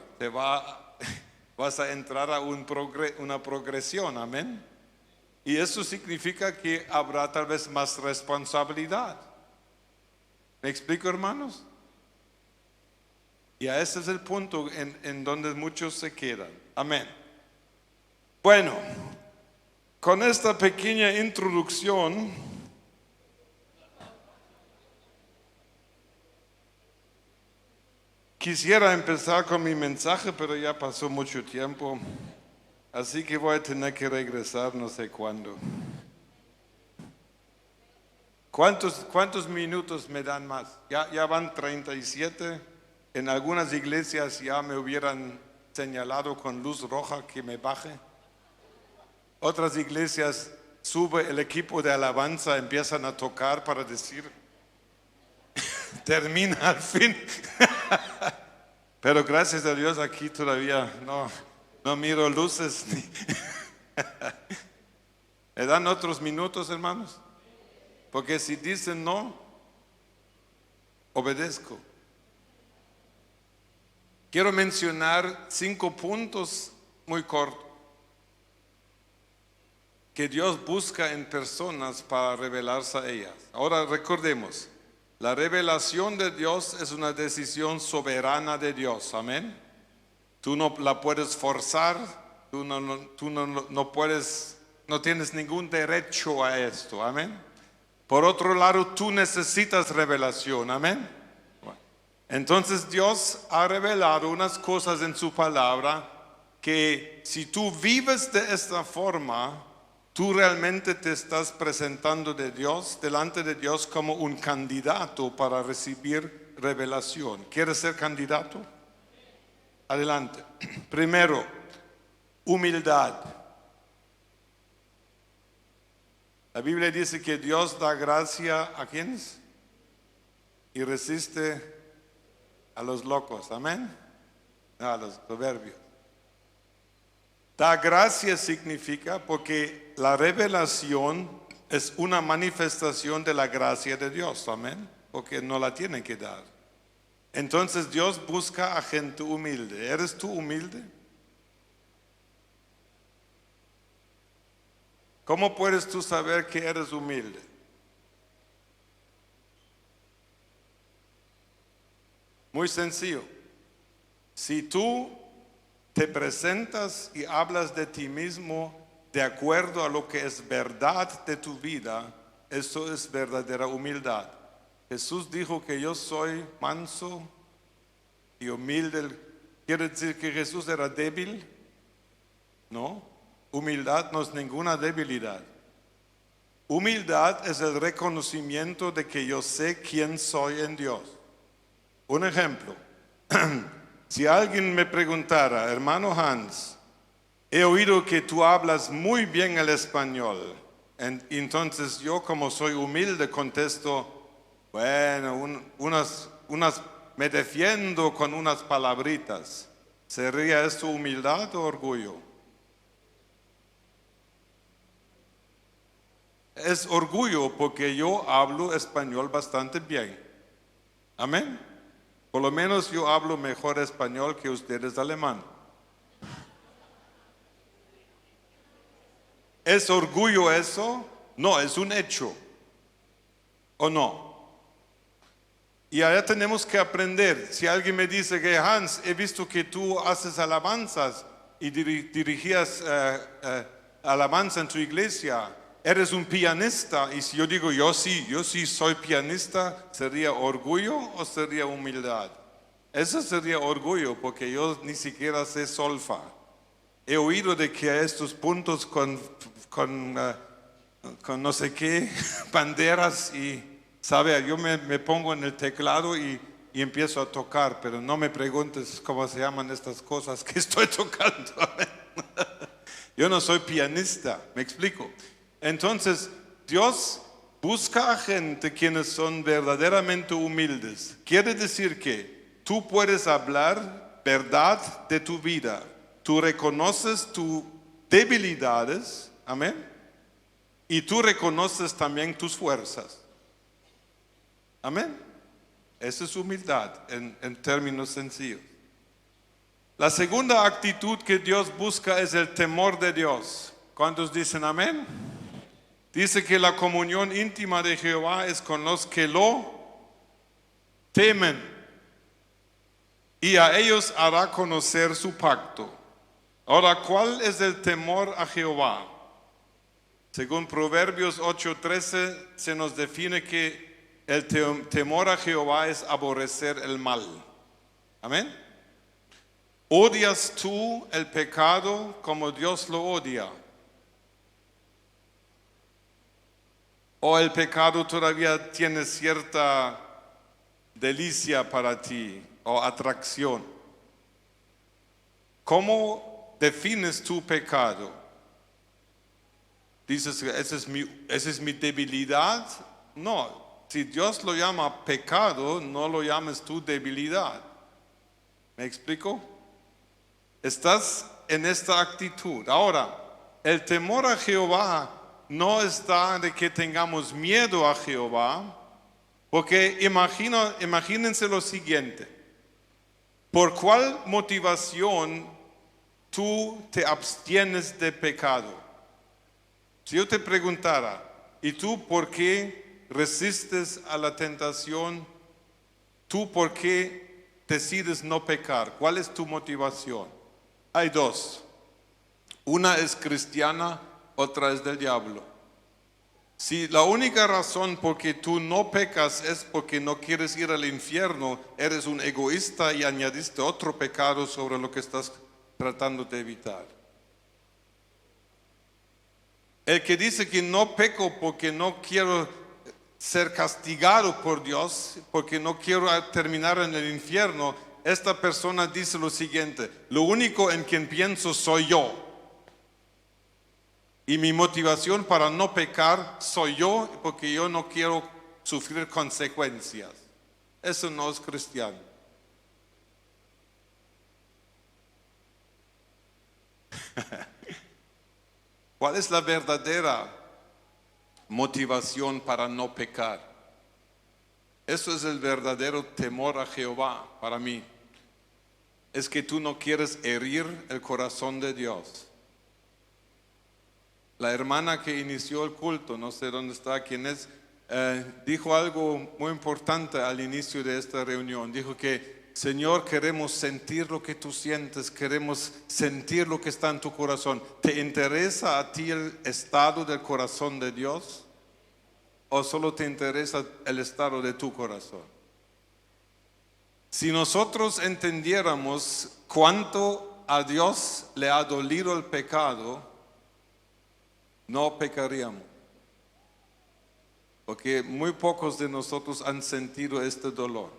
vas a entrar a una progresión, amén. Y eso significa que habrá tal vez más responsabilidad. ¿Me explico, hermanos? Y a ese es el punto en donde muchos se quedan, amén. Bueno, con esta pequeña introducción, quisiera empezar con mi mensaje, pero ya pasó mucho tiempo, así que voy a tener que regresar no sé cuándo. ¿Cuántos minutos me dan más? Ya van 37. En algunas iglesias ya me hubieran señalado con luz roja que me baje. Otras iglesias sube el equipo de alabanza, empiezan a tocar para decir, termina al fin. Pero gracias a Dios aquí todavía no miro luces. ¿Me dan otros minutos, hermanos? Porque si dicen no, obedezco. Quiero mencionar 5 puntos muy cortos que Dios busca en personas para revelarse a ellas. Ahora recordemos, la revelación de Dios es una decisión soberana de Dios, amén. Tú no la puedes forzar, tú no puedes, no tienes ningún derecho a esto, amén. Por otro lado, tú necesitas revelación, amén. Entonces Dios ha revelado unas cosas en su palabra que si tú vives de esta forma, tú realmente te estás presentando delante de Dios como un candidato para recibir revelación. ¿Quieres ser candidato? Adelante. Primero, humildad. La Biblia dice que Dios da gracia a quienes y resiste a los locos, amén, a los soberbios. Da gracia significa porque la revelación es una manifestación de la gracia de Dios, amén, porque no la tiene que dar. Entonces Dios busca a gente humilde. ¿Eres tú humilde? ¿Cómo puedes tú saber que eres humilde? Muy sencillo. Si tú te presentas y hablas de ti mismo de acuerdo a lo que es verdad de tu vida, eso es verdadera humildad. Jesús dijo que yo soy manso y humilde. ¿Quiere decir que Jesús era débil? No. Humildad no es ninguna debilidad. Humildad es el reconocimiento de que yo sé quién soy en Dios. Un ejemplo. Si alguien me preguntara, hermano Hans, he oído que tú hablas muy bien el español. Entonces yo, como soy humilde, contesto, bueno, me defiendo con unas palabritas. ¿Sería esto humildad o orgullo? Es orgullo porque yo hablo español bastante bien. Amén. Por lo menos yo hablo mejor español que ustedes alemán. ¿Es orgullo eso? No, es un hecho. ¿O no? Y allá tenemos que aprender. Si alguien me dice que Hans, he visto que tú haces alabanzas y dirigías alabanza en tu iglesia, ¿eres un pianista? Y si yo digo yo sí soy pianista, ¿sería orgullo o sería humildad? Eso sería orgullo porque yo ni siquiera sé solfa. He oído de que a estos puntos con no sé qué banderas y sabe, yo me pongo en el teclado y empiezo a tocar, pero no me preguntes cómo se llaman estas cosas que estoy tocando. Yo no soy pianista, ¿me explico? Entonces, Dios busca a gente quienes son verdaderamente humildes. Quiere decir que tú puedes hablar verdad de tu vida. Tú reconoces tus debilidades, amén. Y tú reconoces también tus fuerzas. Amén. Esa es humildad en términos sencillos. La segunda actitud que Dios busca es el temor de Dios. ¿Cuántos dicen amén? Dice que la comunión íntima de Jehová es con los que lo temen y a ellos hará conocer su pacto. Ahora, ¿cuál es el temor a Jehová? Según Proverbios 8:13 se nos define que el temor a Jehová es aborrecer el mal. Amén. ¿Odias tú el pecado como Dios lo odia? ¿O el pecado todavía tiene cierta delicia para ti o atracción? ¿Cómo defines tu pecado? Dices, esa es mi debilidad. No, si Dios lo llama pecado, no lo llames tu debilidad. ¿Me explico? Estás en esta actitud. Ahora, el temor a Jehová no está de que tengamos miedo a Jehová, porque imagínense lo siguiente. ¿Por cuál motivación tú te abstienes de pecado? Si yo te preguntara, ¿y tú por qué resistes a la tentación? ¿Tú por qué decides no pecar? ¿Cuál es tu motivación? Hay dos. Una es cristiana, otra es del diablo. Si la única razón por que tú no pecas es porque no quieres ir al infierno, eres un egoísta y añadiste otro pecado sobre lo que estás tratando de evitar. El que dice que no peco porque no quiero ser castigado por Dios, porque no quiero terminar en el infierno, esta persona dice lo siguiente: lo único en quien pienso soy yo. Y mi motivación para no pecar soy yo, porque yo no quiero sufrir consecuencias. Eso no es cristiano. ¿Cuál es la verdadera motivación para no pecar? Eso es el verdadero temor a Jehová para mí. Es que tú no quieres herir el corazón de Dios. La hermana que inició el culto, no sé dónde está, quién es, dijo algo muy importante al inicio de esta reunión. Dijo que, Señor, queremos sentir lo que tú sientes, queremos sentir lo que está en tu corazón. ¿Te interesa a ti el estado del corazón de Dios? ¿O solo te interesa el estado de tu corazón? Si nosotros entendiéramos cuánto a Dios le ha dolido el pecado, no pecaríamos. Porque muy pocos de nosotros han sentido este dolor.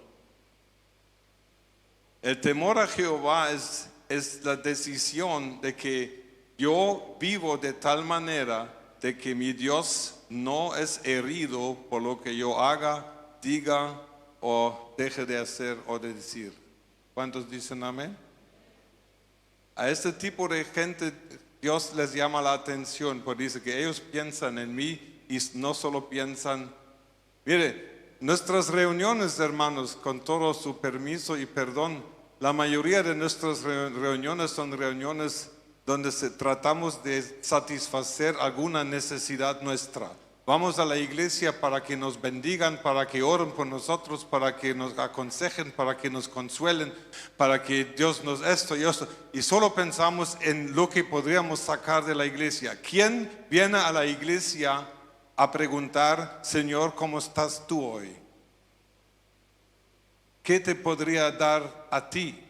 El temor a Jehová es la decisión de que yo vivo de tal manera de que mi Dios no es herido por lo que yo haga, diga o deje de hacer o de decir. ¿Cuántos dicen amén? A este tipo de gente Dios les llama la atención, porque dice que ellos piensan en mí y no solo piensan. Mire, nuestras reuniones, hermanos, con todo su permiso y perdón, la mayoría de nuestras reuniones son reuniones donde tratamos de satisfacer alguna necesidad nuestra. Vamos a la iglesia para que nos bendigan, para que oren por nosotros, para que nos aconsejen, para que nos consuelen, para que Dios nos esto y esto. Y solo pensamos en lo que podríamos sacar de la iglesia. ¿Quién viene a la iglesia a preguntar, Señor, ¿cómo estás tú hoy? ¿Qué te podría dar a ti?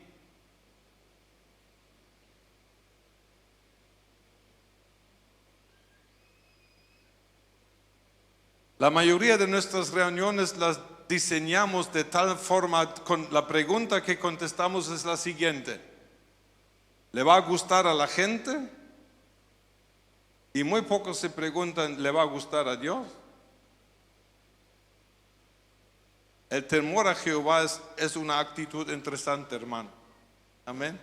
La mayoría de nuestras reuniones las diseñamos de tal forma, con la pregunta que contestamos es la siguiente: ¿le va a gustar a la gente? Y muy pocos se preguntan, ¿le va a gustar a Dios? El temor a Jehová es una actitud interesante, hermano. Amén.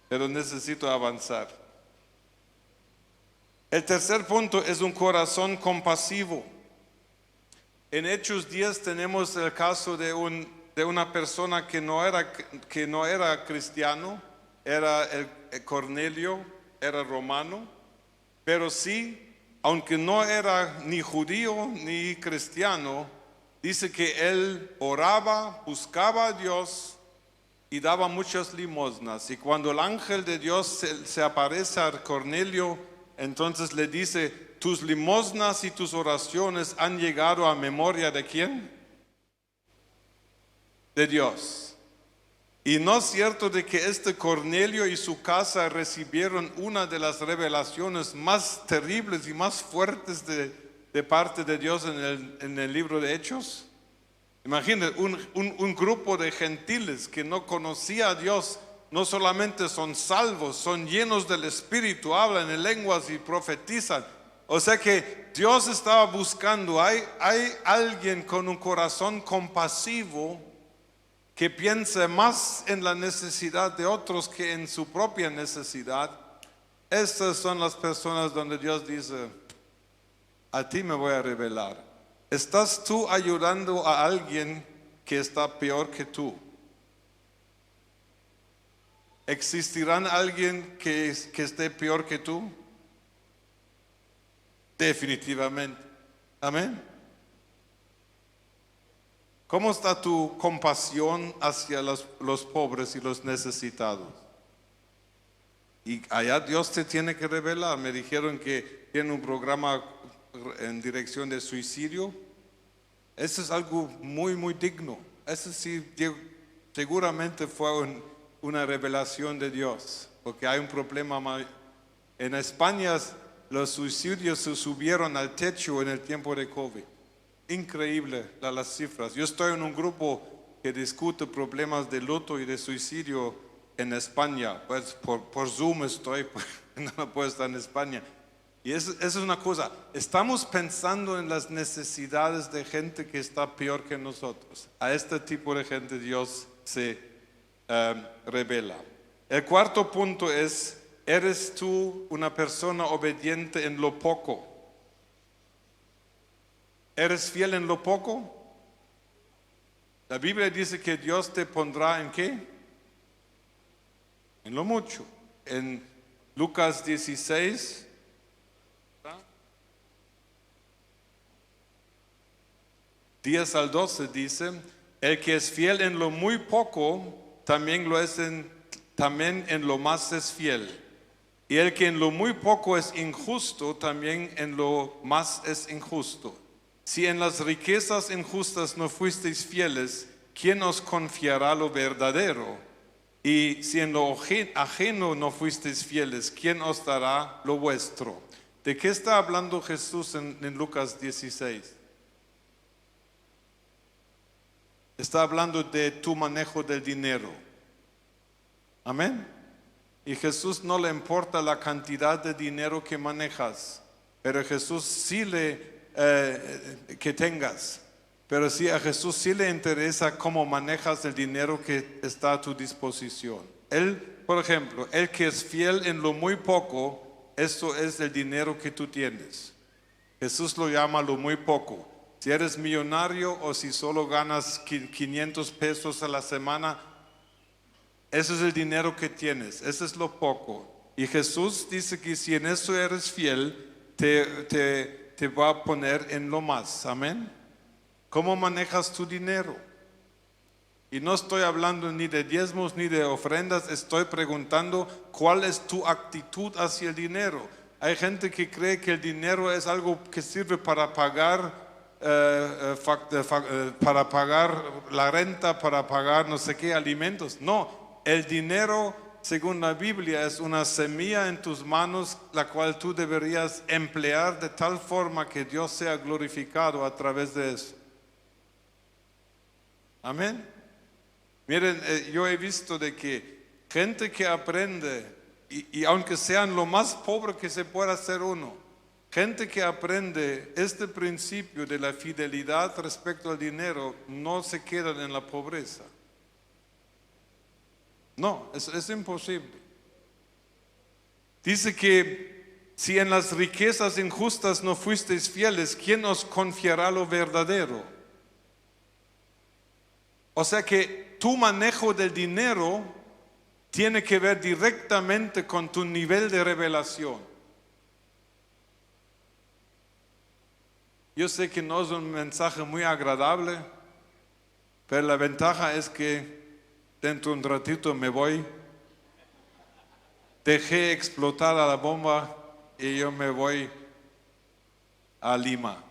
Pero necesito avanzar. El tercer punto es un corazón compasivo. En Hechos 10 tenemos el caso de una persona que no era cristiano, era Cornelio, era romano, pero sí, aunque no era ni judío ni cristiano, dice que él oraba, buscaba a Dios y daba muchas limosnas. Y cuando el ángel de Dios se aparece a Cornelio, entonces le dice: tus limosnas y tus oraciones han llegado a memoria ¿de quién? De Dios. Y no es cierto de que este Cornelio y su casa recibieron una de las revelaciones más terribles y más fuertes de parte de Dios en el libro de Hechos. Imagínense, un grupo de gentiles que no conocía a Dios, no solamente son salvos, son llenos del Espíritu, hablan en lenguas y profetizan. O sea que Dios estaba buscando, hay alguien con un corazón compasivo que piense más en la necesidad de otros que en su propia necesidad. Estas son las personas donde Dios dice: a ti me voy a revelar. ¿Estás tú ayudando a alguien que está peor que tú? ¿Existirán alguien que esté peor que tú? Definitivamente. Amén. ¿Cómo está tu compasión hacia los pobres y los necesitados? Y allá Dios te tiene que revelar. Me dijeron que tiene un programa en dirección de suicidio. Eso es algo muy, muy digno. Eso sí, seguramente fue una revelación de Dios, porque hay un problema. En España los suicidios se subieron al techo en el tiempo de COVID. Increíble las cifras. Yo estoy en un grupo que discute problemas de luto y de suicidio en España. Pues por Zoom estoy, no puedo estar en España. Y eso es una cosa, estamos pensando en las necesidades de gente que está peor que nosotros. A este tipo de gente Dios se revela. El cuarto punto es, ¿eres tú una persona obediente en lo poco? ¿Eres fiel en lo poco? La Biblia dice que Dios te pondrá ¿en qué? En lo mucho. En Lucas 16, 10 al 12 dice, el que es fiel en lo muy poco, también en lo más es fiel. Y el que en lo muy poco es injusto, también en lo más es injusto. Si en las riquezas injustas no fuisteis fieles, ¿quién os confiará lo verdadero? Y si en lo ajeno no fuisteis fieles, ¿quién os dará lo vuestro? ¿De qué está hablando Jesús en Lucas 16? Está hablando de tu manejo del dinero. Amén. Y Jesús no le importa la cantidad de dinero que manejas, pero Jesús sí que tengas. Pero sí, a Jesús sí le interesa cómo manejas el dinero que está a tu disposición. Él, por ejemplo, el que es fiel en lo muy poco, eso es el dinero que tú tienes. Jesús lo llama lo muy poco. Si eres millonario o si solo ganas 500 pesos a la semana, ese es el dinero que tienes, ese es lo poco. Y Jesús dice que si en eso eres fiel, te va a poner en lo más. Amén. ¿Cómo manejas tu dinero? Y no estoy hablando ni de diezmos ni de ofrendas, estoy preguntando cuál es tu actitud hacia el dinero. Hay gente que cree que el dinero es algo que sirve para pagar la renta, para pagar no sé qué alimentos. No, el dinero, según la Biblia, es una semilla en tus manos, la cual tú deberías emplear de tal forma que Dios sea glorificado a través de eso. Amén. Miren, yo he visto de que gente que aprende, y aunque sean lo más pobre que se pueda hacer uno, gente que aprende este principio de la fidelidad respecto al dinero, no se quedan en la pobreza. No, es imposible. Dice que si en las riquezas injustas no fuisteis fieles, ¿quién os confiará lo verdadero? O sea que tu manejo del dinero tiene que ver directamente con tu nivel de revelación. Yo sé que no es un mensaje muy agradable, pero la ventaja es que dentro de un ratito me voy. Dejé explotar a la bomba y yo me voy a Lima.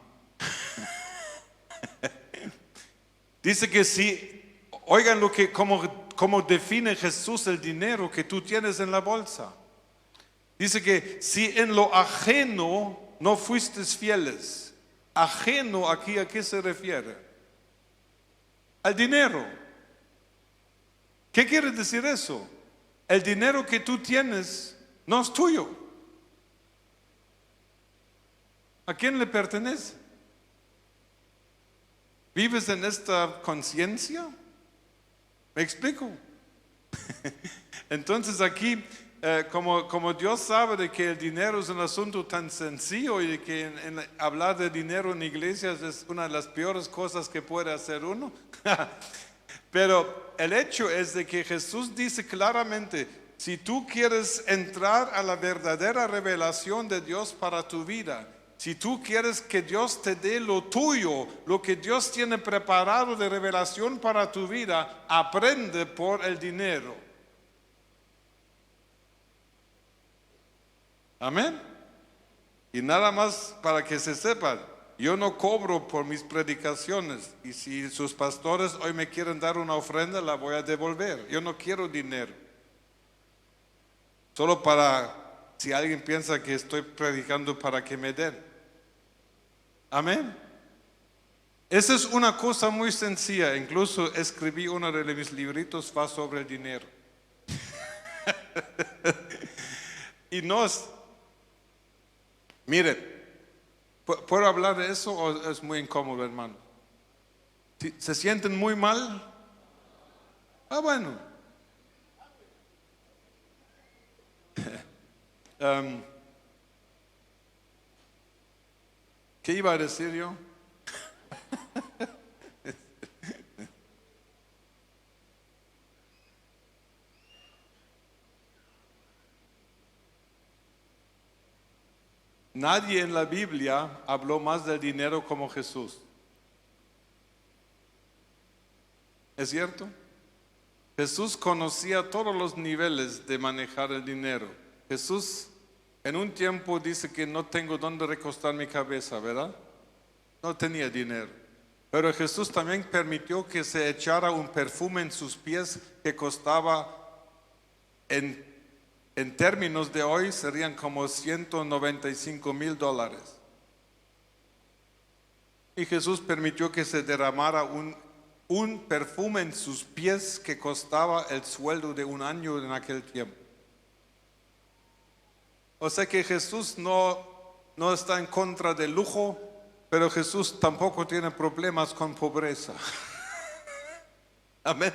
Dice que si, oigan cómo define Jesús el dinero que tú tienes en la bolsa. Dice que si en lo ajeno no fuiste fieles. Ajeno aquí, ¿a qué se refiere? Al dinero. ¿Qué quiere decir eso? El dinero que tú tienes no es tuyo. ¿A quién le pertenece? ¿Vives en esta conciencia? ¿Me explico? Entonces aquí, como Dios sabe de que el dinero es un asunto tan sencillo y de que hablar de dinero en iglesias es una de las peores cosas que puede hacer uno, pero el hecho es de que Jesús dice claramente, si tú quieres entrar a la verdadera revelación de Dios para tu vida, si tú quieres que Dios te dé lo tuyo, lo que Dios tiene preparado de revelación para tu vida, aprende por el dinero. Amén. Y nada más para que se sepan, yo no cobro por mis predicaciones. Y si sus pastores hoy me quieren dar una ofrenda, la voy a devolver. Yo no quiero dinero. Solo para, si alguien piensa que estoy predicando para que me den. Amén. Esa es una cosa muy sencilla. Incluso escribí uno de mis libritos, va sobre el dinero. Y Mire, ¿puedo hablar de eso o es muy incómodo, hermano? ¿Se sienten muy mal? Ah, bueno. ¿Qué iba a decir yo? Nadie en la Biblia habló más del dinero como Jesús. ¿Es cierto? Jesús conocía todos los niveles de manejar el dinero. Jesús en un tiempo dice que no tengo dónde recostar mi cabeza, ¿verdad? No tenía dinero. Pero Jesús también permitió que se echara un perfume en sus pies que costaba en términos de hoy serían como $195,000. Y Jesús permitió que se derramara un perfume en sus pies que costaba el sueldo de un año en aquel tiempo. O sea que Jesús no está en contra del lujo, pero Jesús tampoco tiene problemas con pobreza. Amén.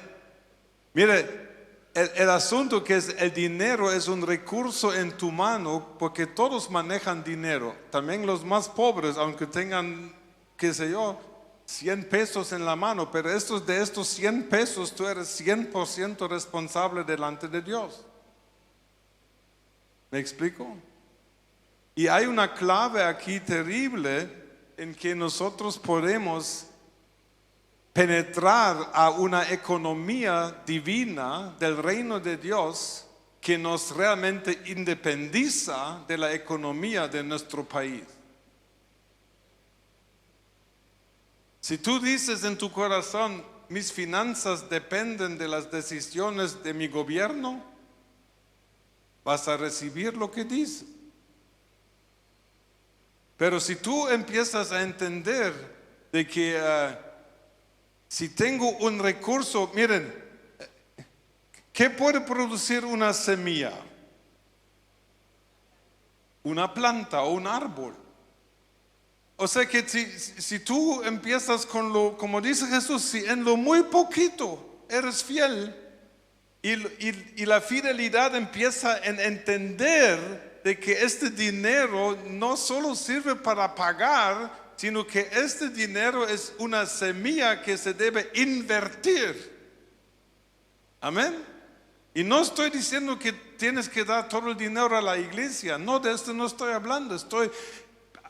Mire, el asunto que es el dinero es un recurso en tu mano porque todos manejan dinero, también los más pobres, aunque tengan, qué sé yo, 100 pesos en la mano, pero de estos 100 pesos tú eres 100% responsable delante de Dios. ¿Me explico? Y hay una clave aquí terrible en que nosotros podemos penetrar a una economía divina del reino de Dios que nos realmente independiza de la economía de nuestro país. Si tú dices en tu corazón, mis finanzas dependen de las decisiones de mi gobierno, vas a recibir lo que dice. Pero si tú empiezas a entender de que si tengo un recurso, miren, ¿qué puede producir una semilla? Una planta o un árbol. O sea que si tú empiezas con como dice Jesús, si en lo muy poquito eres fiel y la fidelidad empieza en entender de que este dinero no solo sirve para pagar, sino que este dinero es una semilla que se debe invertir. Amén. Y no estoy diciendo que tienes que dar todo el dinero a la iglesia, no, de esto no estoy hablando, estoy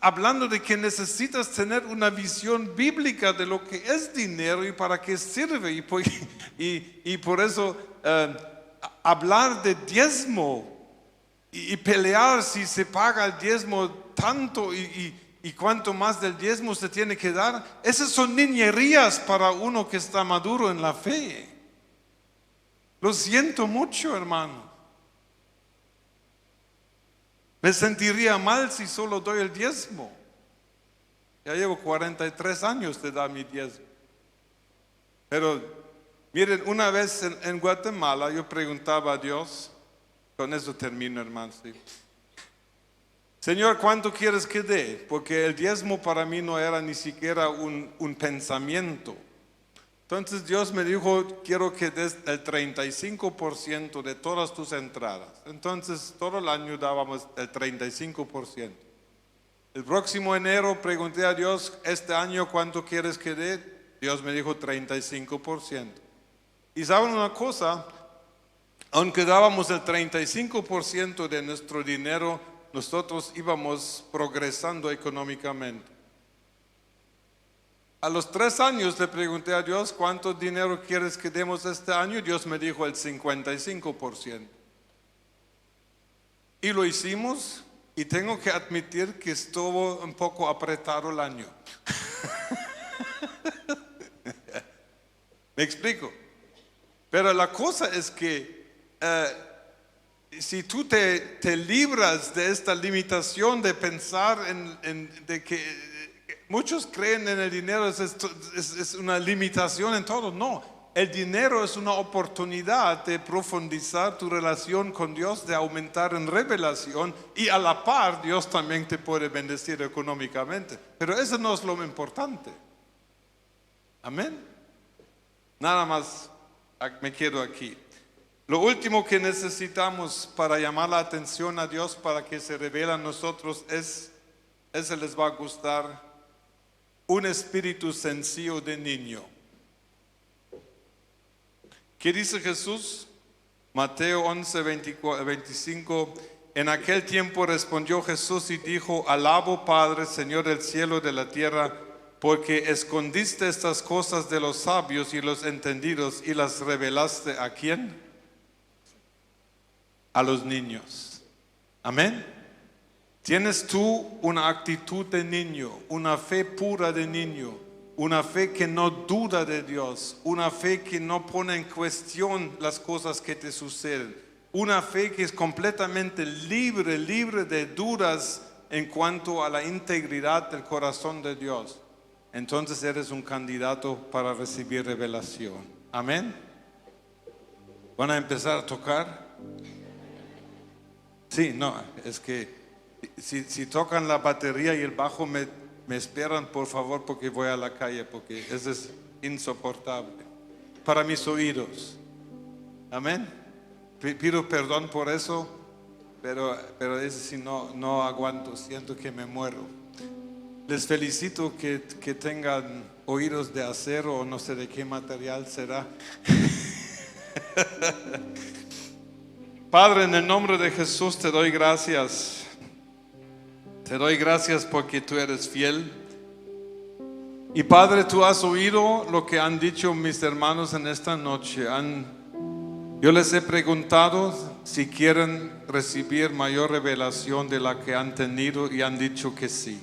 hablando de que necesitas tener una visión bíblica de lo que es dinero y para qué sirve. Y por eso hablar de diezmo y pelear si se paga el diezmo tanto y cuánto más del diezmo se tiene que dar, esas son niñerías para uno que está maduro en la fe. Lo siento mucho, hermano. Me sentiría mal si solo doy el diezmo. Ya llevo 43 años de dar mi diezmo. Pero miren, una vez en Guatemala yo preguntaba a Dios, con eso termino, hermano, ¿sí? Señor, ¿cuánto quieres que dé? Porque el diezmo para mí no era ni siquiera un pensamiento. Entonces Dios me dijo, quiero que des el 35% de todas tus entradas. Entonces todo el año dábamos el 35%. El próximo enero pregunté a Dios, este año ¿cuánto quieres que dé? Dios me dijo 35%. Y saben una cosa, aunque dábamos el 35% de nuestro dinero, nosotros íbamos progresando económicamente. A los 3 años le pregunté a Dios, ¿cuánto dinero quieres que demos este año? Dios me dijo el 55%. Y lo hicimos y tengo que admitir que estuvo un poco apretado el año. ¿Me explico? Pero la cosa es que si tú te libras de esta limitación de pensar de que muchos creen en el dinero es una limitación en todo. No, el dinero es una oportunidad de profundizar tu relación con Dios, de aumentar en revelación y a la par Dios también te puede bendecir económicamente. Pero eso no es lo importante. Amén. Nada más me quedo aquí. Lo último que necesitamos para llamar la atención a Dios para que se revele a nosotros es, ese les va a gustar, un espíritu sencillo de niño. ¿Qué dice Jesús? Mateo 11, 25. En aquel tiempo respondió Jesús y dijo: Alabo, Padre, Señor del cielo y de la tierra, porque escondiste estas cosas de los sabios y los entendidos y las revelaste ¿a quién? A los niños. Amén. ¿Tienes tú una actitud de niño, una fe pura de niño, una fe que no duda de Dios, una fe que no pone en cuestión las cosas que te suceden, una fe que es completamente libre de dudas en cuanto a la integridad del corazón de Dios? Entonces eres un candidato para recibir revelación. Amén. ¿Van a empezar a tocar? Sí, no, es que si tocan la batería y el bajo me esperan, por favor, porque voy a la calle, porque eso es insoportable para mis oídos. Amén. Pido perdón por eso, pero eso sí no aguanto, siento que me muero. Les felicito que tengan oídos de acero o no sé de qué material será. Padre, en el nombre de Jesús te doy gracias. Te doy gracias porque tú eres fiel. Y Padre, tú has oído lo que han dicho mis hermanos en esta noche. Yo les he preguntado si quieren recibir mayor revelación de la que han tenido y han dicho que sí.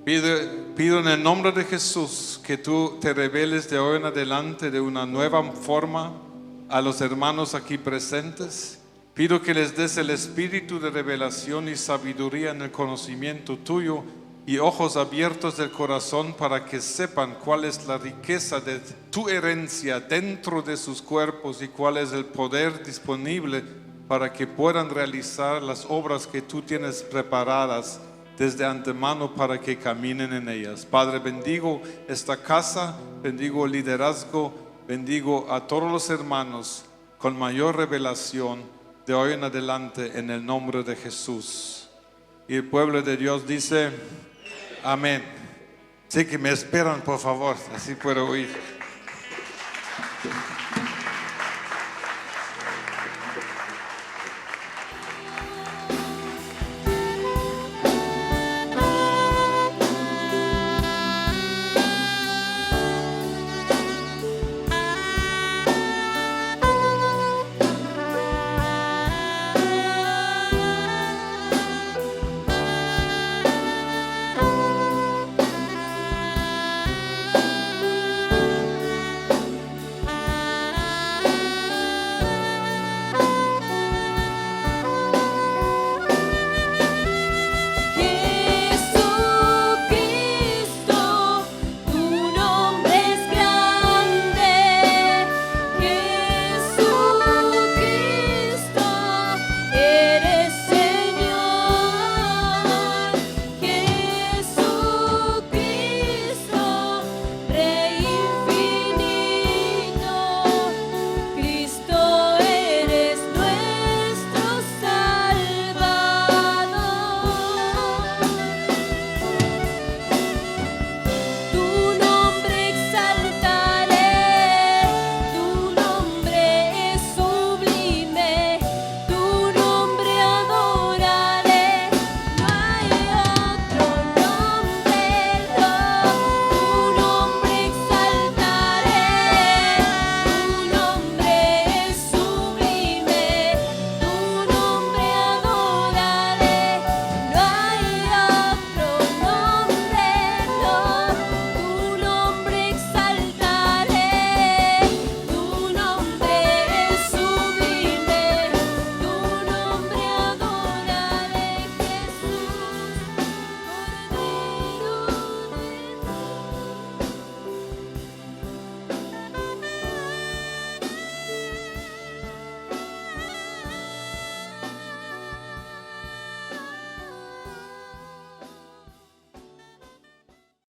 Pido en el nombre de Jesús que tú te reveles de hoy en adelante de una nueva forma a los hermanos aquí presentes. Pido que les des el espíritu de revelación y sabiduría en el conocimiento tuyo y ojos abiertos del corazón para que sepan cuál es la riqueza de tu herencia dentro de sus cuerpos y cuál es el poder disponible para que puedan realizar las obras que tú tienes preparadas desde antemano para que caminen en ellas. Padre, bendigo esta casa, bendigo el liderazgo, bendigo a todos los hermanos con mayor revelación de hoy en adelante en el nombre de Jesús. Y el pueblo de Dios dice amén. Sí, que me esperan, por favor, así puedo oír.